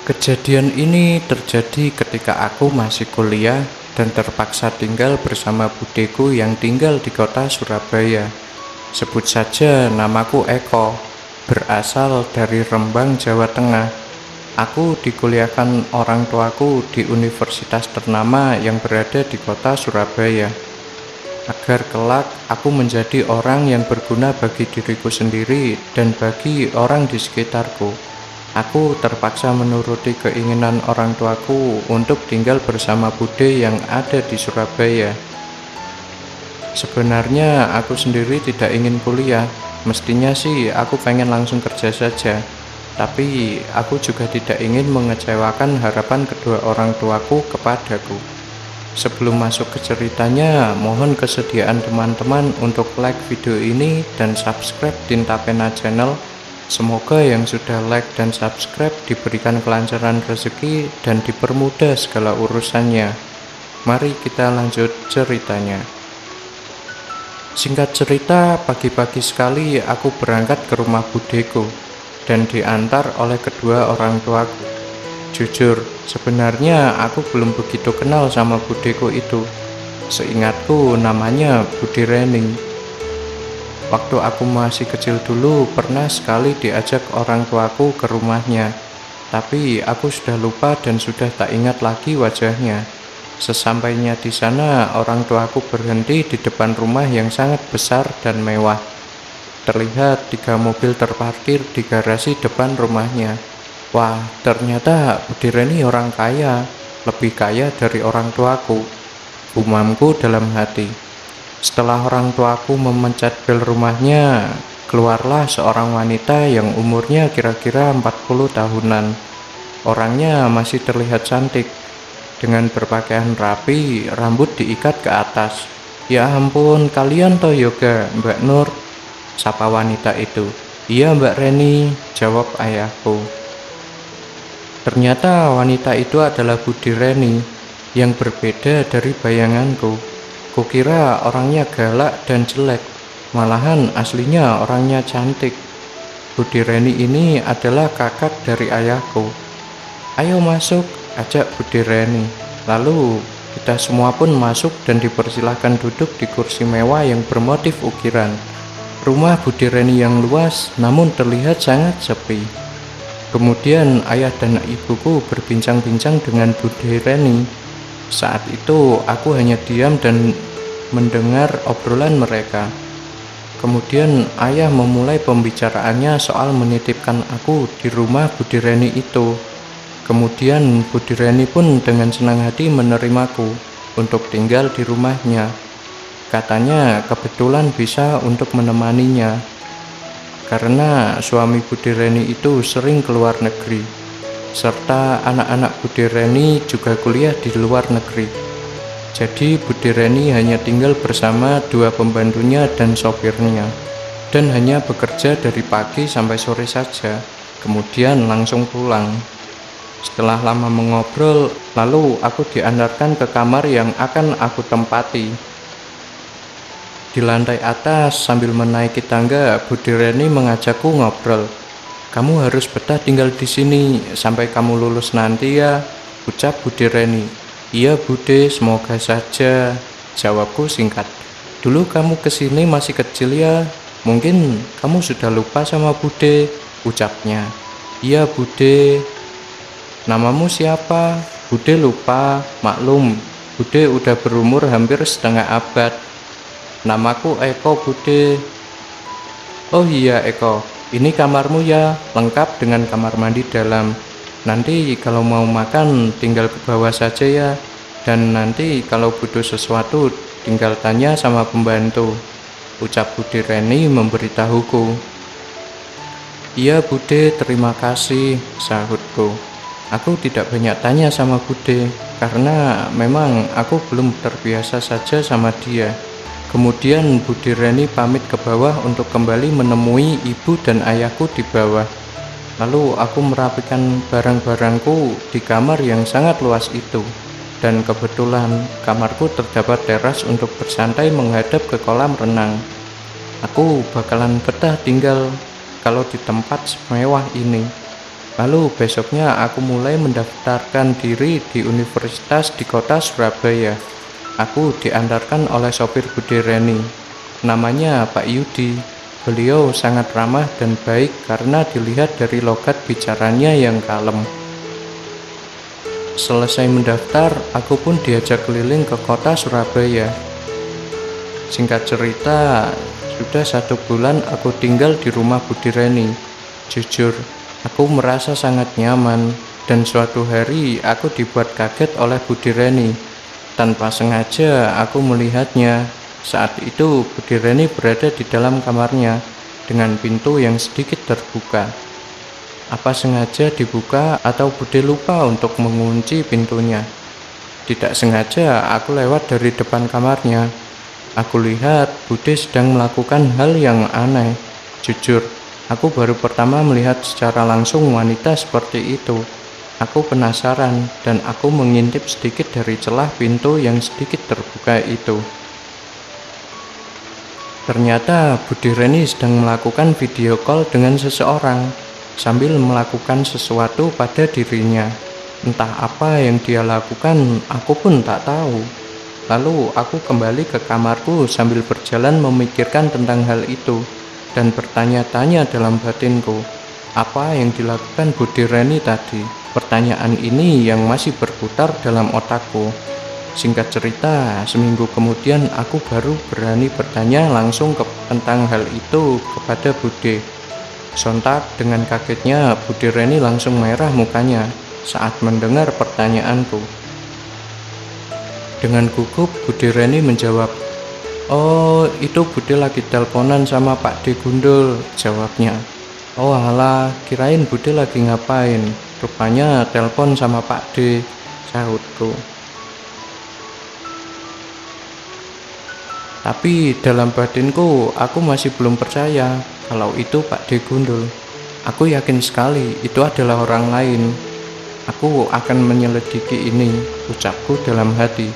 Kejadian ini terjadi ketika aku masih kuliah dan terpaksa tinggal bersama budeku yang tinggal di kota Surabaya. Sebut saja namaku Eko, berasal dari Rembang, Jawa Tengah. Aku dikuliahkan orang tuaku di universitas ternama yang berada di kota Surabaya. Agar kelak aku menjadi orang yang berguna bagi diriku sendiri dan bagi orang di sekitarku, aku terpaksa menuruti keinginan orang tuaku untuk tinggal bersama bude yang ada di Surabaya. Sebenarnya aku sendiri tidak ingin kuliah, mestinya sih aku pengen langsung kerja saja. Tapi aku juga tidak ingin mengecewakan harapan kedua orang tuaku kepadaku. Sebelum masuk ke ceritanya, mohon kesediaan teman-teman untuk like video ini dan subscribe Tinta Pena Channel. Semoga yang sudah like dan subscribe diberikan kelancaran rezeki dan dipermudah segala urusannya. Mari kita lanjut ceritanya. Singkat cerita, pagi-pagi sekali aku berangkat ke rumah budeku dan diantar oleh kedua orang tuaku. Jujur, sebenarnya aku belum begitu kenal sama budeku itu. Seingatku namanya Bude Reni. Waktu aku masih kecil dulu pernah sekali diajak orang tuaku ke rumahnya. Tapi aku sudah lupa dan sudah tak ingat lagi wajahnya. Sesampainya di sana, orang tuaku berhenti di depan rumah yang sangat besar dan mewah. Terlihat 3 mobil terparkir di garasi depan rumahnya. Wah, ternyata Bude Reni orang kaya, lebih kaya dari orang tuaku. Gumamku dalam hati. Setelah orang tuaku memencet bel rumahnya, keluarlah seorang wanita yang umurnya kira-kira 40 tahunan. Orangnya masih terlihat cantik, dengan berpakaian rapi, rambut diikat ke atas. Ya ampun, kalian toh yoga, Mbak Nur, sapa wanita itu. Iya Mbak Reni, jawab ayahku. Ternyata wanita itu adalah Bude Reni, yang berbeda dari bayanganku. Kukira orangnya galak dan jelek, malahan aslinya orangnya cantik. Bude Reni ini adalah kakak dari ayahku. Ayo masuk, ajak Bude Reni. Lalu kita semua pun masuk dan dipersilahkan duduk di kursi mewah yang bermotif ukiran. Rumah Bude Reni yang luas namun terlihat sangat sepi. Kemudian ayah dan ibuku berbincang-bincang dengan Bude Reni. Saat itu aku hanya diam dan mendengar obrolan mereka. Kemudian ayah memulai pembicaraannya soal menitipkan aku di rumah Bude Reni itu. Kemudian Bude Reni pun dengan senang hati menerimaku untuk tinggal di rumahnya. Katanya kebetulan bisa untuk menemaninya, karena suami Bude Reni itu sering keluar negeri, serta anak-anak Bude Reni juga kuliah di luar negeri. Jadi Bude Reni hanya tinggal bersama 2 pembantunya dan sopirnya, dan hanya bekerja dari pagi sampai sore saja, kemudian langsung pulang. Setelah lama mengobrol, lalu aku diantarkan ke kamar yang akan aku tempati. Di lantai atas sambil menaiki tangga, Bude Reni mengajakku ngobrol. Kamu harus betah tinggal di sini sampai kamu lulus nanti ya, ucap Bude Reni. Iya Bude, semoga saja, jawabku singkat. Dulu kamu kesini masih kecil ya, mungkin kamu sudah lupa sama Bude, ucapnya. Iya Bude. Namamu siapa? Bude lupa, maklum. Bude udah berumur hampir setengah abad. Namaku Eko Bude. Oh iya Eko, ini kamarmu ya, lengkap dengan kamar mandi dalam. Nanti kalau mau makan tinggal ke bawah saja ya. Dan nanti kalau butuh sesuatu tinggal tanya sama pembantu, ucap Bude Reni memberitahuku. Iya Bude, terima kasih, sahutku. Aku tidak banyak tanya sama Bude, karena memang aku belum terbiasa saja sama dia. Kemudian Bude Reni pamit ke bawah untuk kembali menemui ibu dan ayahku di bawah. Lalu aku merapikan barang-barangku di kamar yang sangat luas itu. Dan kebetulan kamarku terdapat teras untuk bersantai menghadap ke kolam renang. Aku bakalan betah tinggal kalau di tempat semewah ini. Lalu besoknya aku mulai mendaftarkan diri di universitas di kota Surabaya. Aku diantarkan oleh sopir Bude Reni. Namanya Pak Yudi. Beliau sangat ramah dan baik karena dilihat dari logat bicaranya yang kalem. Selesai mendaftar, aku pun diajak keliling ke kota Surabaya. Singkat cerita, sudah 1 bulan aku tinggal di rumah Bude Reni. Jujur, aku merasa sangat nyaman, dan suatu hari aku dibuat kaget oleh Bude Reni. Tanpa sengaja aku melihatnya. Saat itu Bude Reni berada di dalam kamarnya dengan pintu yang sedikit terbuka. Apa sengaja dibuka atau Bude lupa untuk mengunci pintunya? Tidak sengaja aku lewat dari depan kamarnya. Aku lihat Bude sedang melakukan hal yang aneh. Jujur, aku baru pertama melihat secara langsung wanita seperti itu. Aku penasaran dan aku mengintip sedikit dari celah pintu yang sedikit terbuka itu. Ternyata Bude Reni sedang melakukan video call dengan seseorang sambil melakukan sesuatu pada dirinya. Entah apa yang dia lakukan, aku pun tak tahu. Lalu aku kembali ke kamarku sambil berjalan memikirkan tentang hal itu dan bertanya-tanya dalam batinku, apa yang dilakukan Bude Reni tadi? Pertanyaan ini yang masih berputar dalam otakku. Singkat cerita, seminggu kemudian aku baru berani bertanya langsung tentang hal itu kepada Bude. Sontak dengan kagetnya Bude Reni langsung merah mukanya saat mendengar pertanyaanku. Dengan gugup Bude Reni menjawab, "Oh, itu Bude lagi teleponan sama Pak D Gundul," jawabnya. "Oh alah, kirain Bude lagi ngapain, rupanya telepon sama Pak D," sahutku. Tapi dalam batinku aku masih belum percaya kalau itu Pak D Gundul. Aku yakin sekali itu adalah orang lain. Aku akan menyelidiki ini, ucapku dalam hati.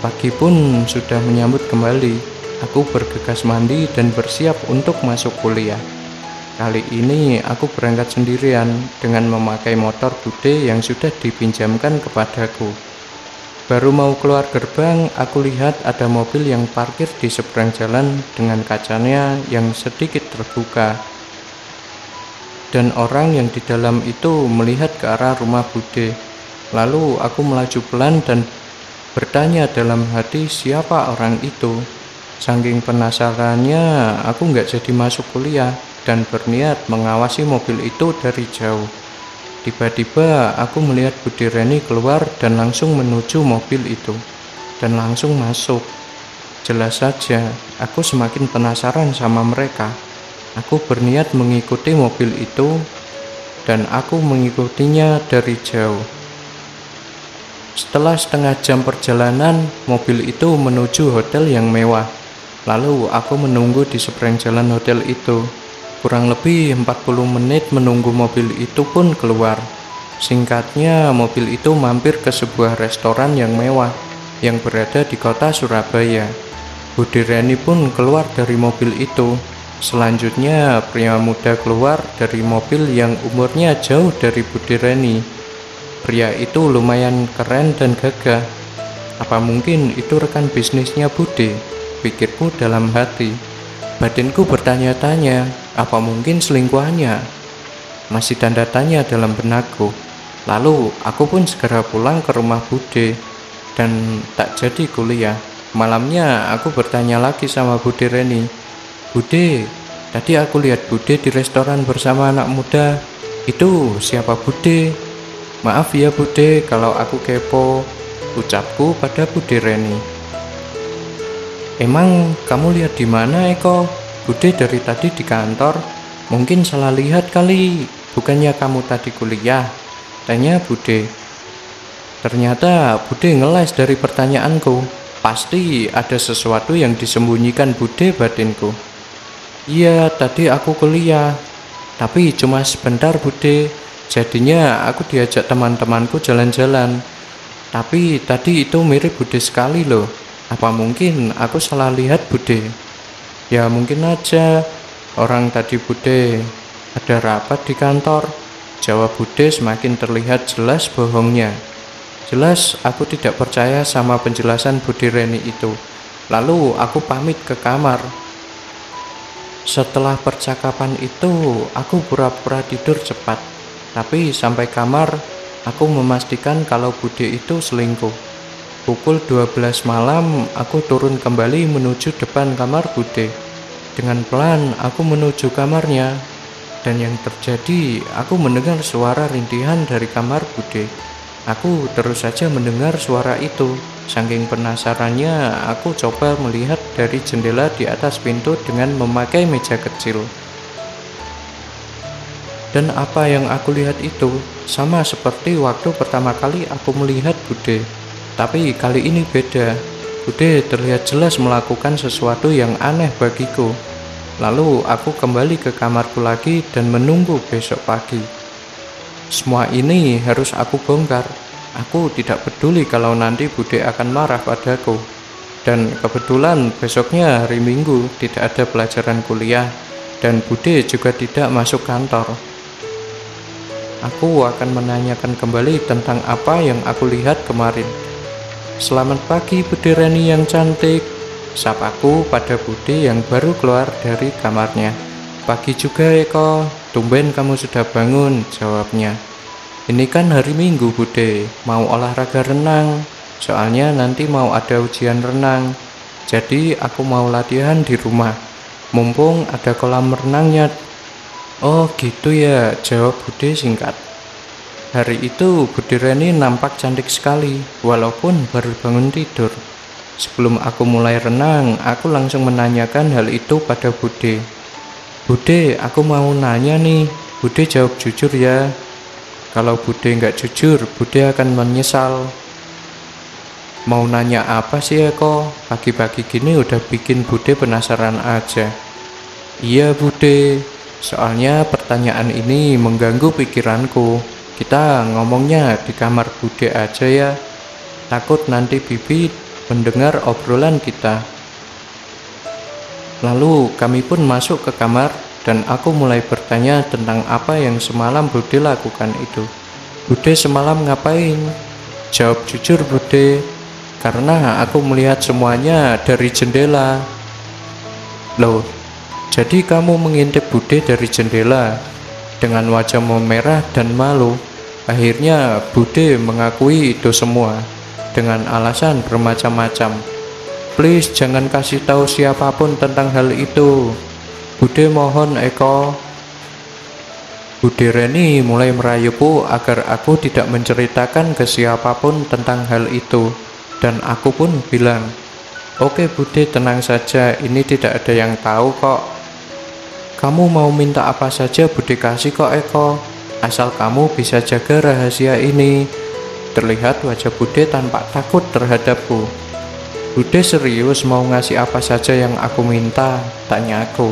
Pagi pun sudah menyambut kembali. Aku bergegas mandi dan bersiap untuk masuk kuliah. Kali ini aku berangkat sendirian dengan memakai motor Bude yang sudah dipinjamkan kepadaku. Baru mau keluar gerbang, aku lihat ada mobil yang parkir di seberang jalan dengan kacanya yang sedikit terbuka. Dan orang yang di dalam itu melihat ke arah rumah Bude. Lalu aku melaju pelan dan bertanya dalam hati siapa orang itu. Saking penasarannya, aku nggak jadi masuk kuliah dan berniat mengawasi mobil itu dari jauh. Tiba-tiba aku melihat Bude Reni keluar dan langsung menuju mobil itu dan langsung masuk. Jelas saja, aku semakin penasaran sama mereka. Aku berniat mengikuti mobil itu dan aku mengikutinya dari jauh. Setelah setengah jam perjalanan, mobil itu menuju hotel yang mewah. Lalu aku menunggu di seberang jalan hotel itu. Kurang lebih 40 menit menunggu mobil itu pun keluar. Singkatnya, mobil itu mampir ke sebuah restoran yang mewah yang berada di kota Surabaya. Bude Reni pun keluar dari mobil itu. Selanjutnya, pria muda keluar dari mobil yang umurnya jauh dari Bude Reni. Pria itu lumayan keren dan gagah. Apa mungkin itu rekan bisnisnya Bude? Pikirku dalam hati. Batinku bertanya-tanya, apa mungkin selingkuhannya? Masih tanda tanya dalam benakku. Lalu aku pun segera pulang ke rumah Bude dan tak jadi kuliah. Malamnya aku bertanya lagi sama Bude Reni, "Bude, tadi aku lihat Bude di restoran bersama anak muda. Itu siapa Bude? Maaf ya Bude kalau aku kepo," ucapku pada Bude Reni. "Emang kamu lihat di mana, Eko? Bude dari tadi di kantor. Mungkin salah lihat kali. Bukannya kamu tadi kuliah?" tanya Bude. Ternyata Bude ngeles dari pertanyaanku. Pasti ada sesuatu yang disembunyikan Bude, batinku. "Iya, tadi aku kuliah. Tapi cuma sebentar Bude. Jadinya aku diajak teman-temanku jalan-jalan. Tapi tadi itu mirip Bude sekali loh. Apa mungkin aku salah lihat Bude?" "Ya mungkin aja. Orang tadi Bude ada rapat di kantor. Jawab Bude semakin terlihat jelas bohongnya. Jelas aku tidak percaya sama penjelasan Bude Reni itu. Lalu aku pamit ke kamar. Setelah percakapan itu, aku pura-pura tidur cepat. Tapi sampai kamar, aku memastikan kalau Bude itu selingkuh. Pukul 12 malam, aku turun kembali menuju depan kamar Bude. Dengan pelan, aku menuju kamarnya. Dan yang terjadi, aku mendengar suara rintihan dari kamar Bude. Aku terus saja mendengar suara itu. Saking penasarannya, aku coba melihat dari jendela di atas pintu dengan memakai meja kecil. Dan apa yang aku lihat itu sama seperti waktu pertama kali aku melihat Bude. Tapi kali ini beda. Bude terlihat jelas melakukan sesuatu yang aneh bagiku. Lalu aku kembali ke kamarku lagi dan menunggu besok pagi. Semua ini harus aku bongkar. Aku tidak peduli kalau nanti Bude akan marah padaku. Dan kebetulan besoknya hari Minggu, tidak ada pelajaran kuliah. Dan Bude juga tidak masuk kantor. Aku akan menanyakan kembali tentang apa yang aku lihat kemarin. Selamat pagi Bude Reni yang cantik, sapaku pada Bude yang baru keluar dari kamarnya. Pagi juga Eko, tumben kamu sudah bangun, jawabnya. Ini kan hari Minggu Bude, mau olahraga renang, soalnya nanti mau ada ujian renang. Jadi aku mau latihan di rumah, mumpung ada kolam renangnya. Oh gitu ya, jawab Bude singkat. Hari itu Bude Reni nampak cantik sekali, walaupun baru bangun tidur. Sebelum aku mulai renang, aku langsung menanyakan hal itu pada Bude. Bude, aku mau nanya nih, Bude jawab jujur ya. Kalau Bude nggak jujur, Bude akan menyesal. Mau nanya apa sih Eko? Pagi-pagi gini udah bikin Bude penasaran aja. Iya Bude, soalnya pertanyaan ini mengganggu pikiranku. Kita ngomongnya di kamar Bude aja ya. Takut nanti Bibi mendengar obrolan kita. Lalu kami pun masuk ke kamar dan aku mulai bertanya tentang apa yang semalam Bude lakukan itu. Bude semalam ngapain? Jawab jujur Bude, karena aku melihat semuanya dari jendela. Loh, jadi kamu mengintip Bude dari jendela? Dengan wajah memerah dan malu, akhirnya Bude mengakui itu semua dengan alasan bermacam-macam. Please jangan kasih tahu siapapun tentang hal itu, Bude mohon Eko. Bude Reni mulai merayuku agar aku tidak menceritakan ke siapapun tentang hal itu. Dan aku pun bilang, oke Bude tenang saja, ini tidak ada yang tahu kok. Kamu mau minta apa saja Bude kasih kok Eko, asal kamu bisa jaga rahasia ini. Terlihat wajah Bude tanpa takut terhadapku. Bude serius mau ngasih apa saja yang aku minta, tanya aku.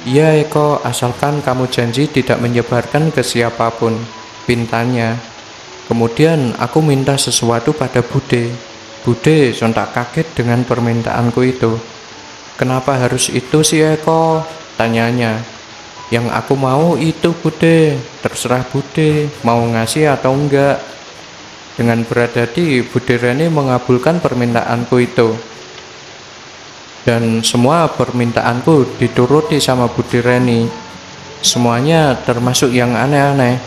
Iya Eko, asalkan kamu janji tidak menyebarkan ke siapapun, pintanya. Kemudian aku minta sesuatu pada Bude. Bude sontak kaget dengan permintaanku itu. Kenapa harus itu sih Eko? Tanyanya. Yang aku mau itu Bude, terserah Bude mau ngasih atau enggak. Dengan berat hati Bude Reni mengabulkan permintaanku itu. Dan semua permintaanku dituruti sama Bude Reni. Semuanya termasuk yang aneh-aneh.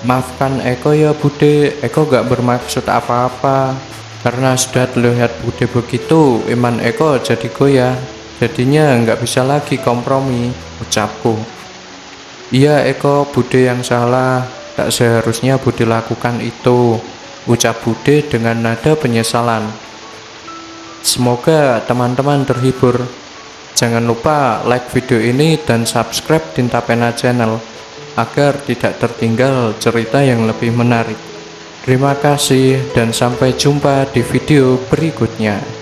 Maafkan Eko ya Bude, Eko gak bermaksud apa-apa. Karena sudah terlihat Bude begitu, iman Eko jadi goyah. Jadinya nggak bisa lagi kompromi, ucapku. Iya Eko, Bude yang salah. Tak seharusnya Bude lakukan itu, ucap Bude dengan nada penyesalan. Semoga teman-teman terhibur. Jangan lupa like video ini dan subscribe Tinta Pena Channel agar tidak tertinggal cerita yang lebih menarik. Terima kasih dan sampai jumpa di video berikutnya.